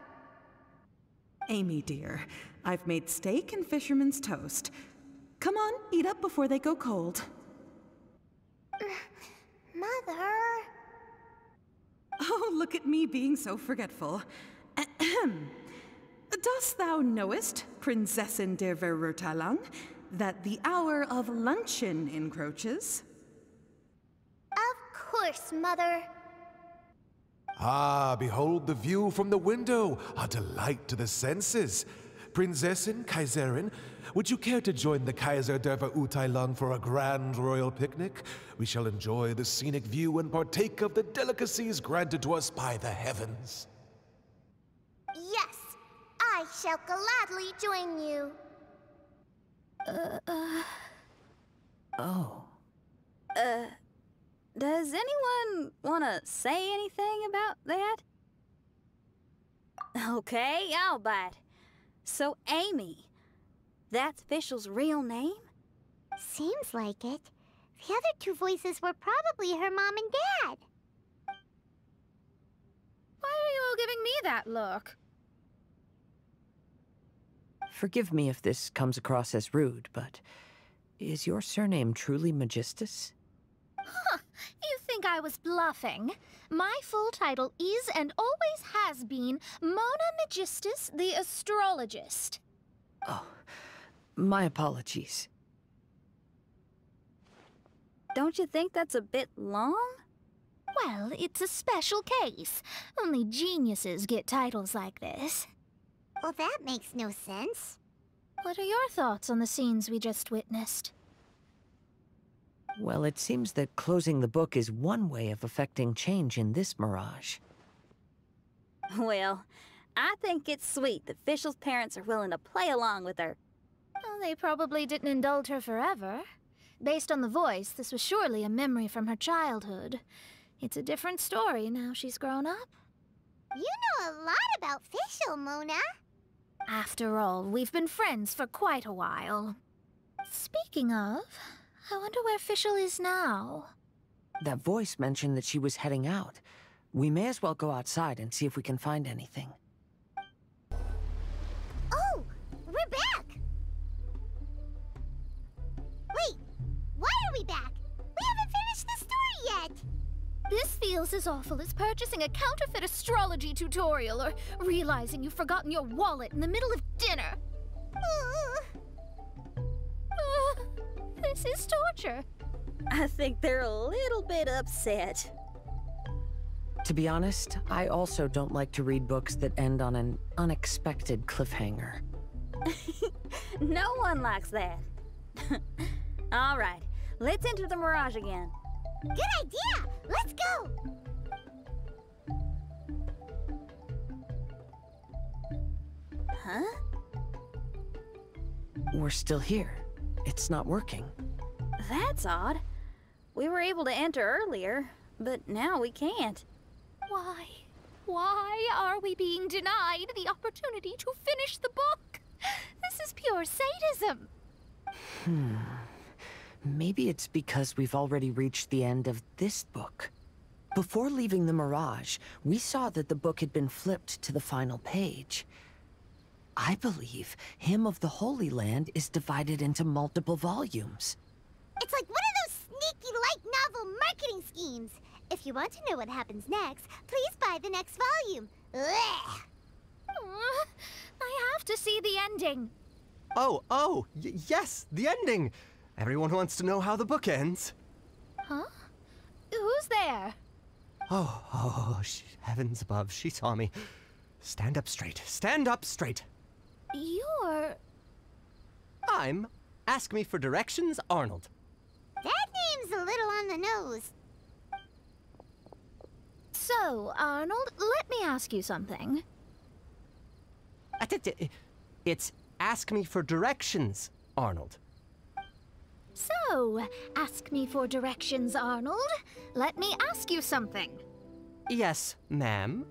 Amy, dear, I've made steak and fisherman's toast. Come on, eat up before they go cold. Mother... Oh, look at me being so forgetful. Ahem. Dost thou knowest, Prinzessin der Verurteilung, that the hour of luncheon encroaches? Of course, Mother. Ah, behold the view from the window, a delight to the senses. Prinzessin, Kaiserin, would you care to join the Kaiser der Verurteilung for a grand royal picnic? We shall enjoy the scenic view and partake of the delicacies granted to us by the heavens. Yes, I shall gladly join you. Oh. Does anyone want to say anything about that? Okay, I'll bite. So, Amy, that's Fischl's real name? Seems like it. The other two voices were probably her mom and dad. Why are you all giving me that look? Forgive me if this comes across as rude, but is your surname truly Magistus? Huh, you think I was bluffing? My full title is and always has been Mona Magistus the Astrologist. Oh, my apologies. Don't you think that's a bit long? Well, it's a special case. Only geniuses get titles like this. Well, that makes no sense. What are your thoughts on the scenes we just witnessed? Well, it seems that closing the book is one way of affecting change in this mirage. Well, I think it's sweet that Fischl's parents are willing to play along with her. Well, they probably didn't indulge her forever. Based on the voice, this was surely a memory from her childhood. It's a different story now she's grown up. You know a lot about Fischl, Mona. After all, we've been friends for quite a while. Speaking of, I wonder where Fischl is now. That voice mentioned that she was heading out. We may as well go outside and see if we can find anything. Oh, we're back! Wait, why are we back? We haven't finished the story yet! This feels as awful as purchasing a counterfeit astrology tutorial or realizing you've forgotten your wallet in the middle of dinner. This is torture. I think they're a little bit upset. To be honest, I also don't like to read books that end on an unexpected cliffhanger. No one likes that. All right, let's enter the mirage again. Good idea! Let's go! Huh? We're still here. It's not working. That's odd. We were able to enter earlier, but now we can't. Why? Why are we being denied the opportunity to finish the book? This is pure sadism. Maybe it's because we've already reached the end of this book. Before leaving the Mirage, we saw that the book had been flipped to the final page. I believe Hymn of the Holy Land is divided into multiple volumes. It's like one of those sneaky light novel marketing schemes. If you want to know what happens next, please buy the next volume. Ugh. I have to see the ending. Yes, the ending. Everyone wants to know how the book ends. Huh? Who's there? Heavens above, she saw me. Stand up straight. Stand up straight. You're... I'm Ask Me for Directions, Arnold. That name's a little on the nose. So, Arnold, let me ask you something. It's Ask Me for Directions, Arnold. So, ask me for directions, Arnold. Let me ask you something. Yes, ma'am.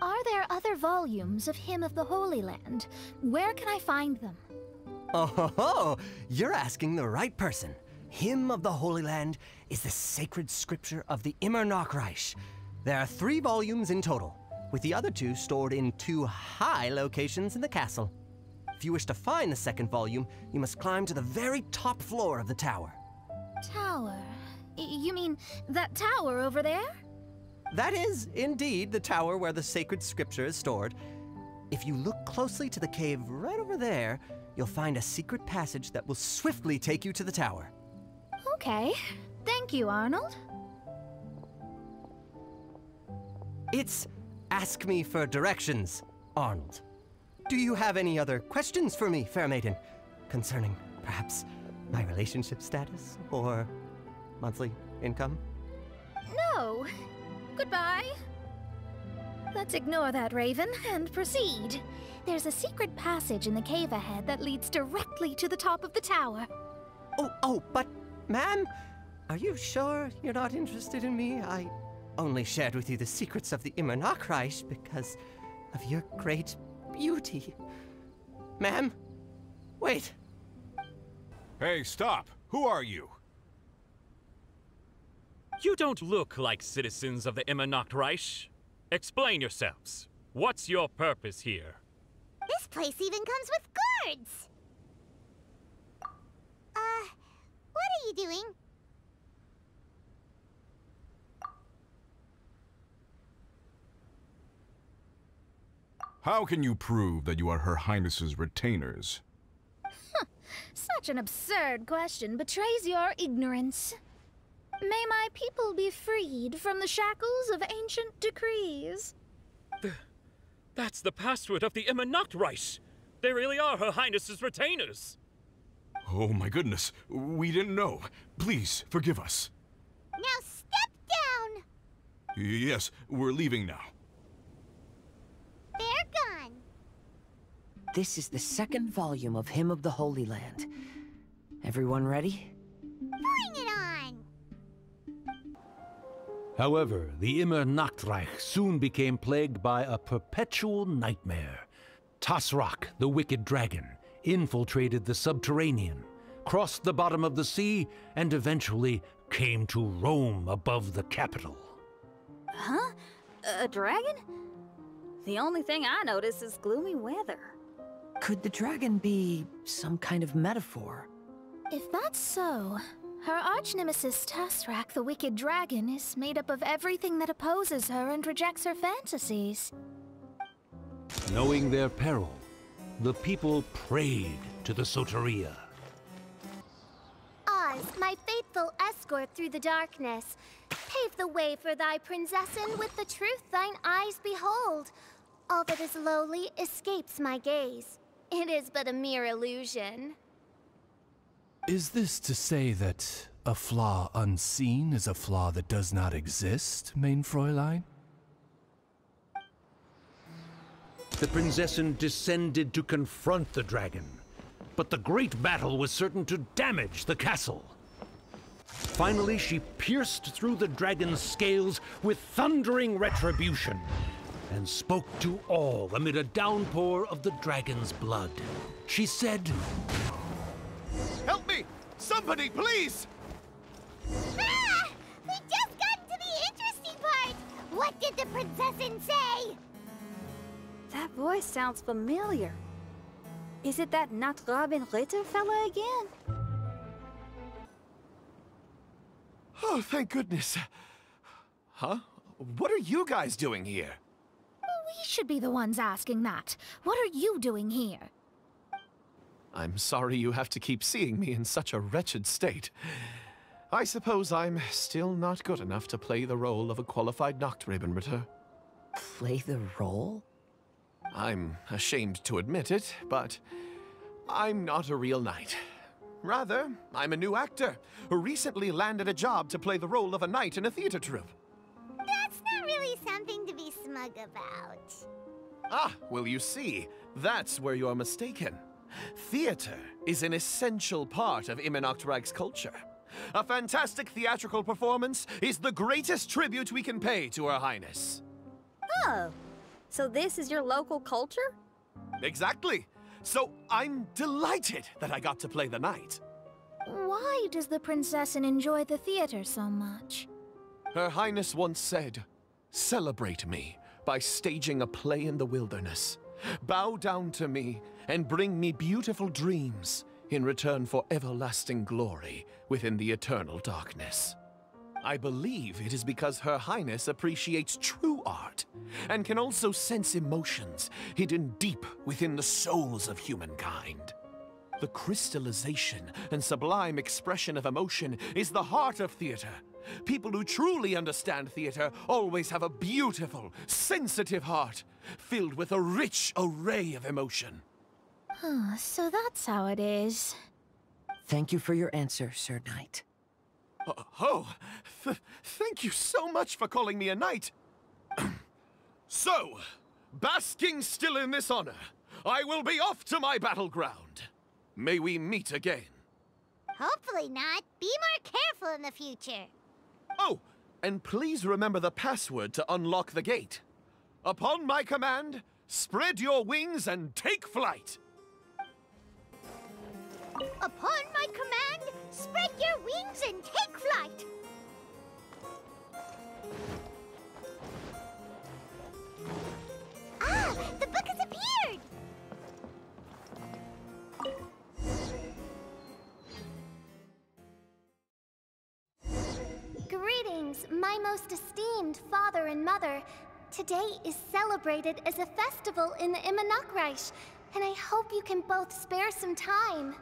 Are there other volumes of Hymn of the Holy Land? Where can I find them? Oh, you're asking the right person. Hymn of the Holy Land is the sacred scripture of the Immer Nachreich. There are 3 volumes in total, with the other 2 stored in 2 high locations in the castle. If you wish to find the second volume, you must climb to the very top floor of the tower. Tower? You mean that tower over there? That is, indeed, the tower where the sacred scripture is stored. If you look closely to the cave right over there, you'll find a secret passage that will swiftly take you to the tower. Okay. Thank you, Arnold. It's Ask Me for Directions, Arnold. Do you have any other questions for me, fair maiden? Concerning, perhaps, my relationship status or monthly income? No. Goodbye. Let's ignore that, Raven, and proceed. There's a secret passage in the cave ahead that leads directly to the top of the tower. But, ma'am, are you sure you're not interested in me? I only shared with you the secrets of the Immer Nachreich because of your great beauty. Ma'am, wait. Hey, stop! Who are you? You don't look like citizens of the Immer Nachreich. Explain yourselves. What's your purpose here? This place even comes with guards! What are you doing? How can you prove that you are Her Highness's retainers? Such an absurd question betrays your ignorance. May my people be freed from the shackles of ancient decrees. That's the password of the Immer Nachreich. They really are Her Highness's retainers. Oh my goodness, we didn't know. Please, forgive us. Now step down! Yes, we're leaving now. They're gone. This is the second volume of Hymn of the Holy Land. Everyone ready? Bring it on! However, the Immer Nachreich soon became plagued by a perpetual nightmare. Tasrak, the wicked dragon, infiltrated the subterranean, crossed the bottom of the sea, and eventually came to roam above the capital. Huh? A dragon? The only thing I notice is gloomy weather. Could the dragon be some kind of metaphor? If that's so, her arch-nemesis Tasrak, the wicked dragon, is made up of everything that opposes her and rejects her fantasies. Knowing their peril, the people prayed to the Soteria. Oz, my faithful escort through the darkness, pave the way for thy princessen with the truth thine eyes behold. All that is lowly escapes my gaze. It is but a mere illusion. Is this to say that a flaw unseen is a flaw that does not exist, mein Fräulein? The prinzessin descended to confront the dragon, but the great battle was certain to damage the castle. Finally, she pierced through the dragon's scales with thundering retribution and spoke to all amid a downpour of the dragon's blood. She said, Help me! Somebody, please! Ah! We just got to the interesting part! What did the prinzessin say? That voice sounds familiar. Is it that Not Robin Ritter fella again? Oh, thank goodness. Huh? What are you guys doing here? We should be the ones asking that. What are you doing here? I'm sorry you have to keep seeing me in such a wretched state. I suppose I'm still not good enough to play the role of a qualified Nachtrebenritter. Play the role? I'm ashamed to admit it, but I'm not a real knight. Rather, I'm a new actor who recently landed a job to play the role of a knight in a theater troupe. That's not really something to be smug about. Ah, well, you see, that's where you're mistaken. Theater is an essential part of Immernachtreich's culture. A fantastic theatrical performance is the greatest tribute we can pay to Her Highness. Oh, so this is your local culture? Exactly. So I'm delighted that I got to play the knight. Why does the Prinzessin enjoy the theater so much? Her Highness once said, "Celebrate me by staging a play in the wilderness. Bow down to me and bring me beautiful dreams in return for everlasting glory within the eternal darkness." I believe it is because Her Highness appreciates true art and can also sense emotions hidden deep within the souls of humankind. The crystallization and sublime expression of emotion is the heart of theater. People who truly understand theater always have a beautiful, sensitive heart filled with a rich array of emotion. So that's how it is. Thank you for your answer, Sir Knight. Thank you so much for calling me a knight. So, basking still in this honor, I will be off to my battleground. May we meet again. Hopefully not. Be more careful in the future. Oh, and please remember the password to unlock the gate. Upon my command, spread your wings and take flight. Upon my command, spread your wings and take flight. Ah, the book has appeared. Greetings, my most esteemed father and mother. Today is celebrated as a festival in the Immernachtreich, and I hope you can both spare some time.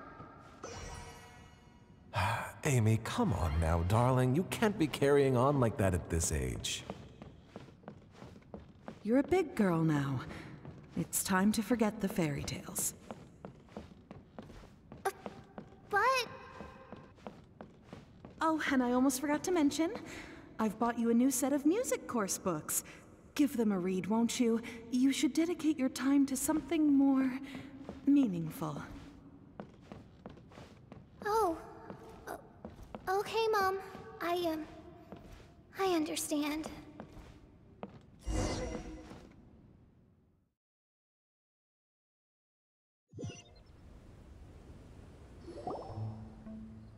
Amy, come on now, darling. You can't be carrying on like that at this age. You're a big girl now. It's time to forget the fairy tales. But... Oh, and I almost forgot to mention, I've bought you a new set of music course books. Give them a read, won't you? You should dedicate your time to something more meaningful. Oh. Okay, Mom. I understand.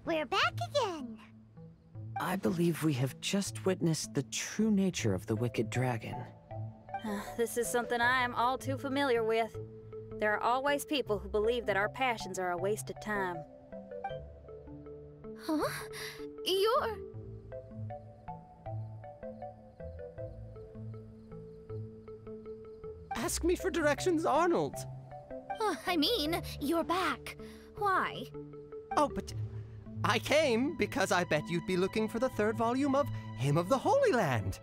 We're back again. I believe we have just witnessed the true nature of the wicked dragon. This is something I am all too familiar with. There are always people who believe that our passions are a waste of time. Huh? You're... Ask me for directions, Arnold. I mean, you're back. Why? Oh, but I came because I bet you'd be looking for the third volume of Hymn of the Holy Land.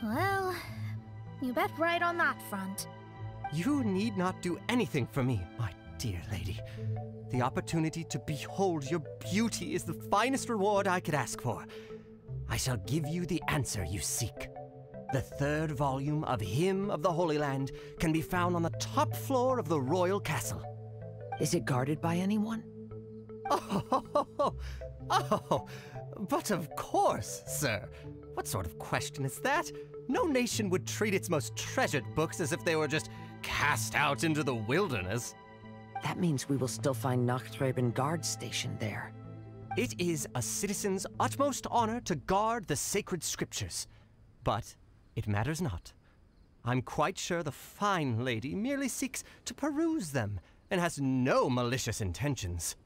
Well, you bet right on that front. You need not do anything for me, my dear lady. The opportunity to behold your beauty is the finest reward I could ask for. I shall give you the answer you seek. The third volume of Hymn of the Holy Land can be found on the top floor of the royal castle. Is it guarded by anyone? Oh, but of course, sir. What sort of question is that? No nation would treat its most treasured books as if they were just cast out into the wilderness. That means we will still find Nachtreiben guard stationed there. It is a citizen's utmost honor to guard the sacred scriptures. But it matters not. I'm quite sure the fine lady merely seeks to peruse them and has no malicious intentions.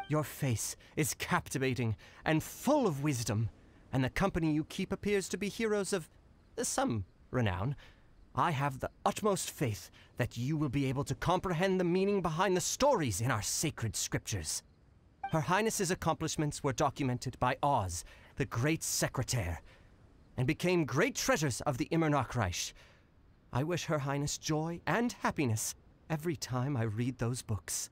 Your face is captivating and full of wisdom, and the company you keep appears to be heroes of some renown. I have the utmost faith that you will be able to comprehend the meaning behind the stories in our sacred scriptures. Her Highness's accomplishments were documented by Oz, the great secretaire, and became great treasures of the Immernachtreich. I wish Her Highness joy and happiness every time I read those books.